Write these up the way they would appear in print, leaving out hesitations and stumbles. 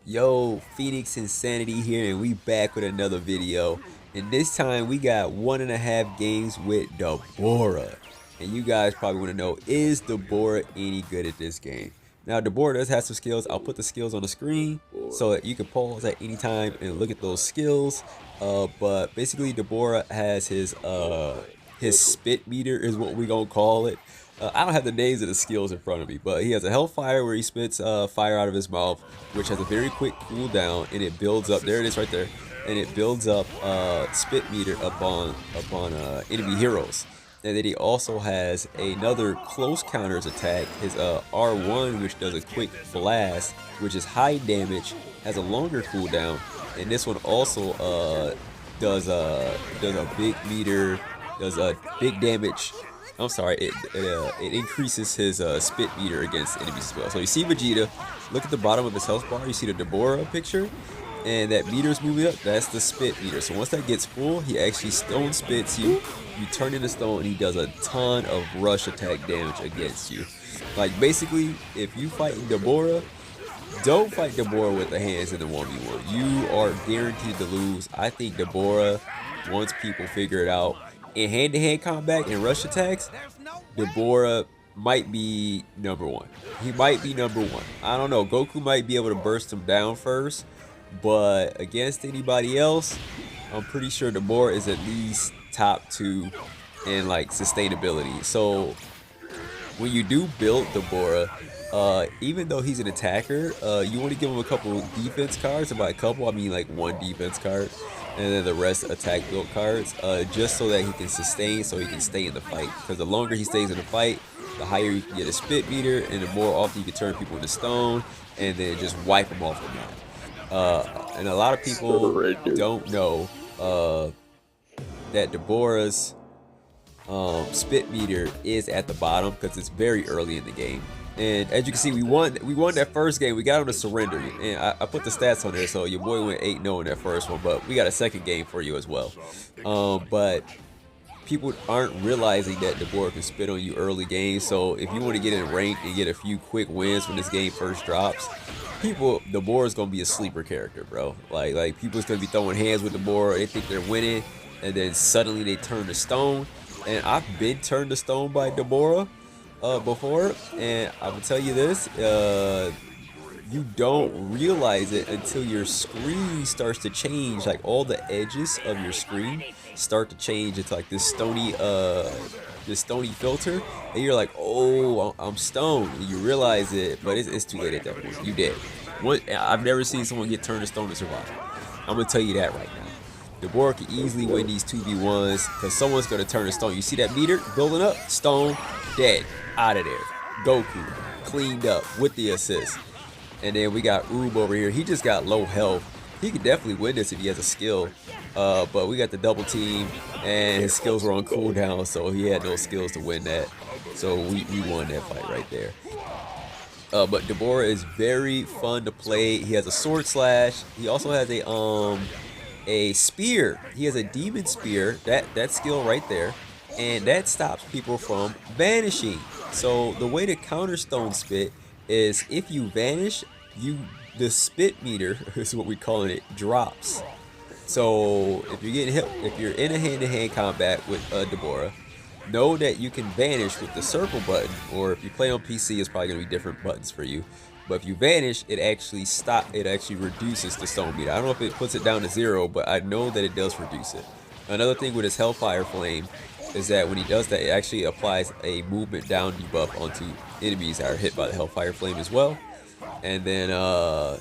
Yo, Phoenix Insanity here, and we back with another video. And this time we got 1.5 games with Dabura. And you guys probably want to know, is Dabura any good at this game? Now, Dabura does have some skills. I'll put the skills on the screen so that you can pause at any time and look at those skills. But basically, Dabura has his spit meter is what we gonna call it. I don't have the names of the skills in front of me, but he has a Hellfire where he spits fire out of his mouth, which has a very quick cooldown, and it builds up. There it is right there, and it builds up spit meter upon enemy heroes. And then he also has another close counters attack, his R1, which does a quick blast, which is high damage, has a longer cooldown, and this one also does a big meter, does a big damage. I'm sorry, it increases his spit meter against enemies as well. So you see Vegeta, look at the bottom of his health bar, you see the Dabura picture, and that meter is moving up, that's the spit meter. So once that gets full, he actually stone spits you, you turn into stone, and he does a ton of rush attack damage against you. Like basically, if you fight Dabura, don't fight Deborah with the hands in the 1v1. You are guaranteed to lose. I think Deborah, once people figure it out, in hand-to-hand combat and rush attacks, Deborah might be #1. He might be #1. I don't know. Goku might be able to burst him down first, but against anybody else, I'm pretty sure Deborah is at least top 2 in like sustainability. So when you do build Deborah, even though he's an attacker, you want to give him a couple defense cards, and by a couple I mean like 1 defense card, and then the rest attack build cards, just so that he can sustain, so he can stay in the fight. Because the longer he stays in the fight, the higher you can get a spit meter, and the more often you can turn people into stone, and then just wipe them off the map. And a lot of people don't know that Deborah's spit meter is at the bottom because it's very early in the game. And as you can see, we won that first game. We got on a surrender, and I put the stats on there, so your boy went 8-0 in that first one, but we got a second game for you as well. But people aren't realizing that Deborah can spit on you early games, so if you want to get in ranked and get a few quick wins when this game first drops, Deborah's gonna be a sleeper character, bro. Like people's gonna be throwing hands with Deborah, they think they're winning, and then suddenly they turn to stone. And I've been turned to stone by Deborah before, and I will tell you this, you don't realize it until your screen starts to change. Like all the edges of your screen start to change into like this stony filter, and you're like, oh, I'm stoned, and you realize it, but it's too late at that point. You dead. I've never seen someone get turned to stone and survive. I'm gonna tell you that right now. Deborah can easily win these 2v1s because someone's going to turn to stone. You see that meter building up? Stone, dead, out of there. Goku, cleaned up with the assist. And then we got Oob over here. He just got low health. He could definitely win this if he has a skill. But we got the double team, and his skills were on cooldown, so he had no skills to win that. So we won that fight right there. But Deborah is very fun to play. He has a sword slash. He also has a spear. He has a demon spear, that skill right there, and that stops people from vanishing. So the way to counter stone spit is if you vanish, the spit meter is what we calling it, drops. So if you're getting hit, if you're in a hand-to-hand combat with Deborah, know that you can vanish with the circle button, or if you play on PC, it's probably gonna be different buttons for you. But if you vanish, it actually reduces the stone meter. I don't know if it puts it down to 0, but I know that it does reduce it. Another thing with his Hellfire Flame is that when he does that, it actually applies a movement down debuff onto enemies that are hit by the Hellfire Flame as well. And then I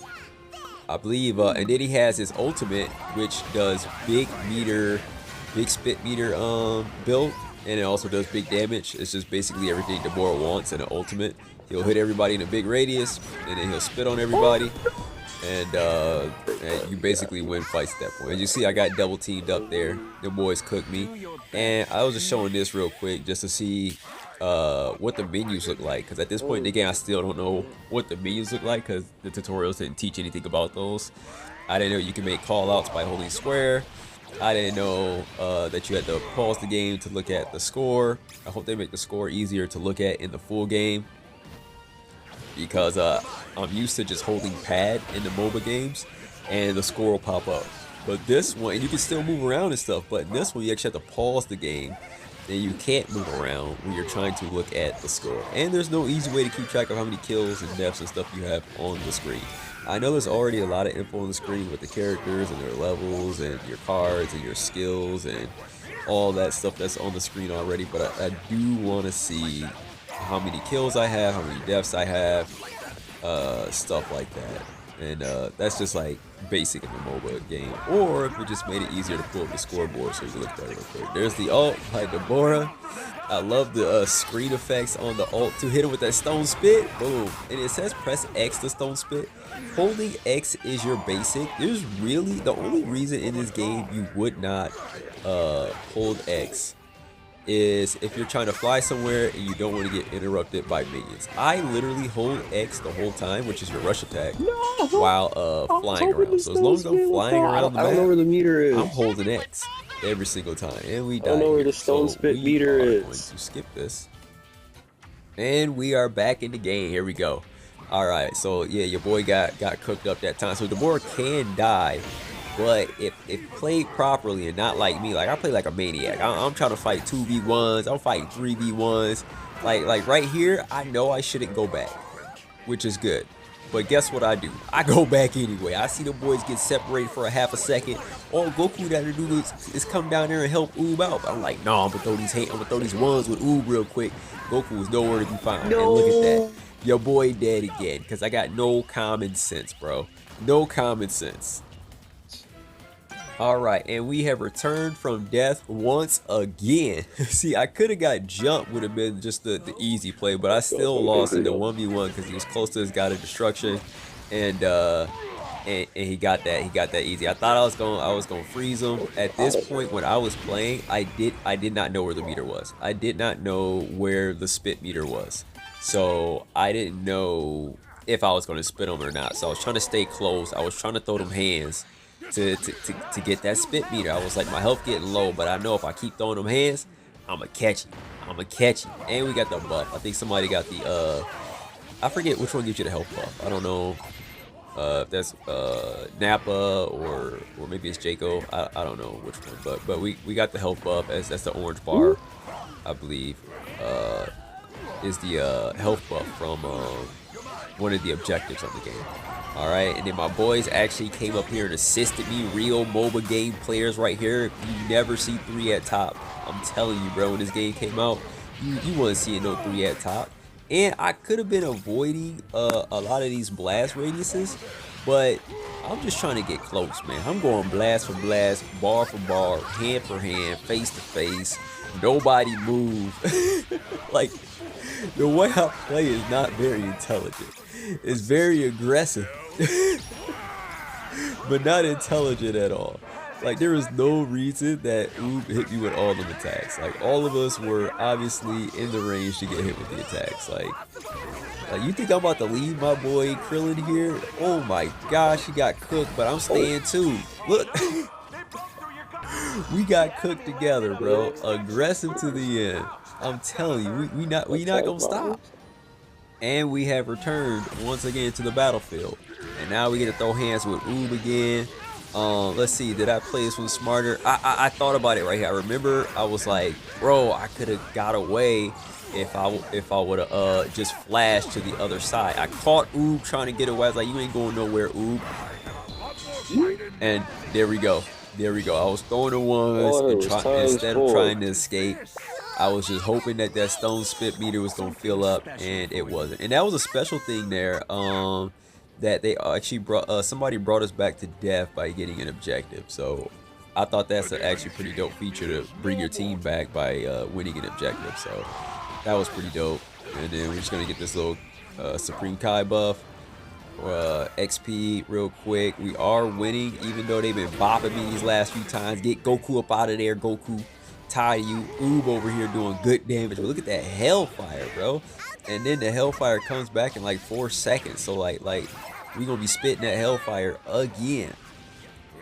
believe, and then he has his ultimate, which does big spit meter build, and it also does big damage. It's just basically everything Deborah wants in an ultimate. He'll hit everybody in a big radius, and then he'll spit on everybody, and you basically win fights at that point. As you see, I got double teamed up there. The boys cooked me, and I was just showing this real quick just to see what the menus look like, because at this point in the game I still don't know what the menus look like because the tutorials didn't teach anything about those. I didn't know you can make call outs by holding square. I didn't know that you had to pause the game to look at the score. I hope they make the score easier to look at in the full game. because I'm used to just holding pad in the MOBA games and the score will pop up. But this one, and you can still move around and stuff, but in this one you actually have to pause the game and you can't move around when you're trying to look at the score. And there's no easy way to keep track of how many kills and deaths and stuff you have on the screen. I know there's already a lot of info on the screen with the characters and their levels and your cards and your skills and all that stuff that's on the screen already, but I do want to see how many kills I have, how many deaths I have, stuff like that. And that's just like basic in the MOBA game. Or if it just made it easier to pull up the scoreboard so you can look at that real quick. There's the ult by Deborah. I love the screen effects on the ult to hit him with that stone spit. Boom. And it says press X to stone spit. Holding X is your basic. There's really, the only reason in this game you would not hold X is if you're trying to fly somewhere and you don't want to get interrupted by minions. I literally hold X the whole time, which is your rush attack, while flying around. So as long as I'm flying around the map, I don't know where the meter is. I'm holding X every single time, and we die. I don't know where the stone spit meter is. Going to skip this, and we are back in the game. Here we go. All right, so yeah, your boy got cooked up that time. So Deborah can die. But if played properly and not like me, like I play like a maniac. I'm trying to fight 2v1s. I'm fighting 3v1s. Like right here, I know I shouldn't go back, which is good. But guess what I do? I go back anyway. I see the boys get separated for a half a second. All Goku got to do is come down there and help Oob out. But I'm like, no, I'm gonna throw these ones with Oob real quick. Goku is nowhere to be found. No. And look at that. Your boy dead again because I got no common sense, bro. No common sense. Alright, and we have returned from death once again. See, I could have got jumped, would have been just the easy play, but I still lost in the 1v1 because he was close to his god of destruction, and he got that easy. I thought I was gonna freeze him. At this point when I was playing, I did not know where the meter was. I did not know where the spit meter was. So I didn't know if I was gonna spit him or not. So I was trying to stay close. I was trying to throw them hands to get that spit meter. I was like, my health getting low, but I know if I keep throwing them hands, I'ma catch him. And we got the buff. I think somebody got the I forget which one gives you the health buff. I don't know if that's Nappa or maybe it's Jaco. I don't know which one, but we got the health buff. As that's the orange bar, I believe, is the health buff from one of the objectives of the game. Alright, and then my boys actually came up here and assisted me. Real MOBA game players right here. You never see 3 at top. I'm telling you, bro, when this game came out, you wasn't seeing no 3 at top. And I could have been avoiding a lot of these blast radiuses, but I'm just trying to get close, man. I'm going blast for blast, bar for bar, hand for hand, face to face. Nobody move. Like, the way I play is not very intelligent. It's very aggressive, but not intelligent at all. Like, there is no reason that Oob hit me with all them attacks. Like, all of us were obviously in the range to get hit with the attacks. Like you think I'm about to leave my boy Krillin here? Oh my gosh, he got cooked, but I'm staying too. Look, we got cooked together, bro. Aggressive to the end. I'm telling you, we not gonna stop. And we have returned once again to the battlefield. And now we get to throw hands with Oob again. Let's see, did I play this one smarter? I thought about it right here. I remember I was like, bro, I could have got away if I would have just flashed to the other side. I caught Oob trying to get away. I was like, you ain't going nowhere, Oob. And there we go. There we go. I was throwing the ones and instead of trying to escape, I was just hoping that that stone spit meter was going to fill up, and it wasn't. And that was a special thing there, that they actually brought, somebody brought us back to death by getting an objective. So I thought that's actually pretty dope feature to bring your team back by winning an objective. So that was pretty dope. And then we're just going to get this little Supreme Kai buff. XP real quick. We are winning, even though they've been bopping me these last few times. Get Goku up out of there, Goku. Tired of you. Oob over here doing good damage. But look at that Hellfire, bro. And then the Hellfire comes back in like 4 seconds. So like we gonna be spitting that Hellfire again.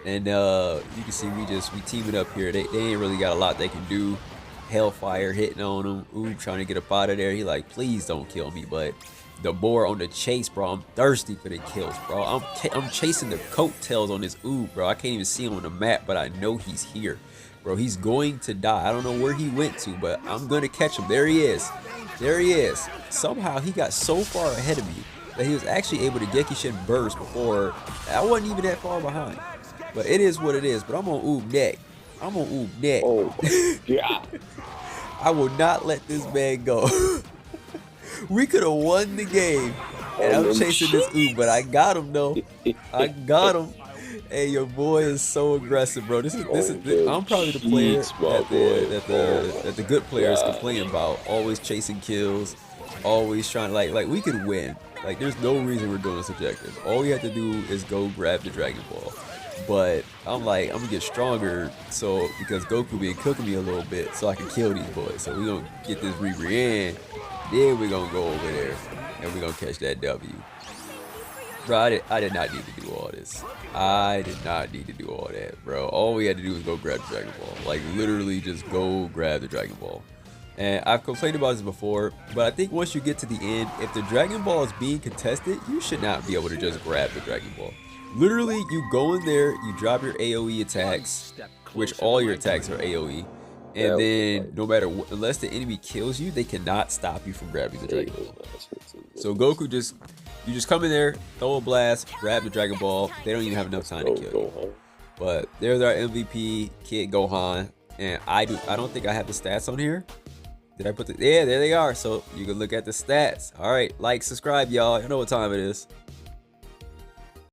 And you can see we teaming up here. They ain't really got a lot they can do. Hellfire hitting on him. Oob trying to get up out of there. He like, please don't kill me. But Dabura on the chase, bro. I'm thirsty for the kills, bro. I'm chasing the coattails on this oob, bro. I can't even see him on the map, but I know he's here. Bro, he's going to die. I don't know where he went to, but I'm going to catch him. There he is. There he is. Somehow he got so far ahead of me that he was actually able to Gekishin burst before. I wasn't even that far behind. But it is what it is. But I'm on oob neck. I'm on oob neck. Oh, yeah. I will not let this man go. We could have won the game. And I'm chasing this oob, but I got him though. I got him. Hey, your boy is so aggressive, bro. This is I'm probably the player that the good players complain about. Always chasing kills, always trying like we could win. Like there's no reason we're doing this objective. All we have to do is go grab the Dragon Ball. But I'm like, I'm gonna get stronger, so because Goku been cooking me a little bit, so I can kill these boys. So we gonna get this in, then we gonna go over there and we gonna catch that W. Bro, I did not need to do all this. I did not need to do all that, bro. All we had to do was go grab the Dragon Ball. Like, literally just go grab the Dragon Ball. And I've complained about this before, but I think once you get to the end, if the Dragon Ball is being contested, you should not be able to just grab the Dragon Ball. Literally, you go in there, you drop your AoE attacks, which all your attacks are AoE. And then, no matter what, unless the enemy kills you, they cannot stop you from grabbing the Dragon Ball. So Goku you just come in there, throw a blast, grab the Dragon Ball. They don't even have enough time to kill you. But there's our MVP, Kid Gohan. And I don't think I have the stats on here. Did I put the, yeah, there they are. So you can look at the stats. All right, like, subscribe, y'all. You know what time it is.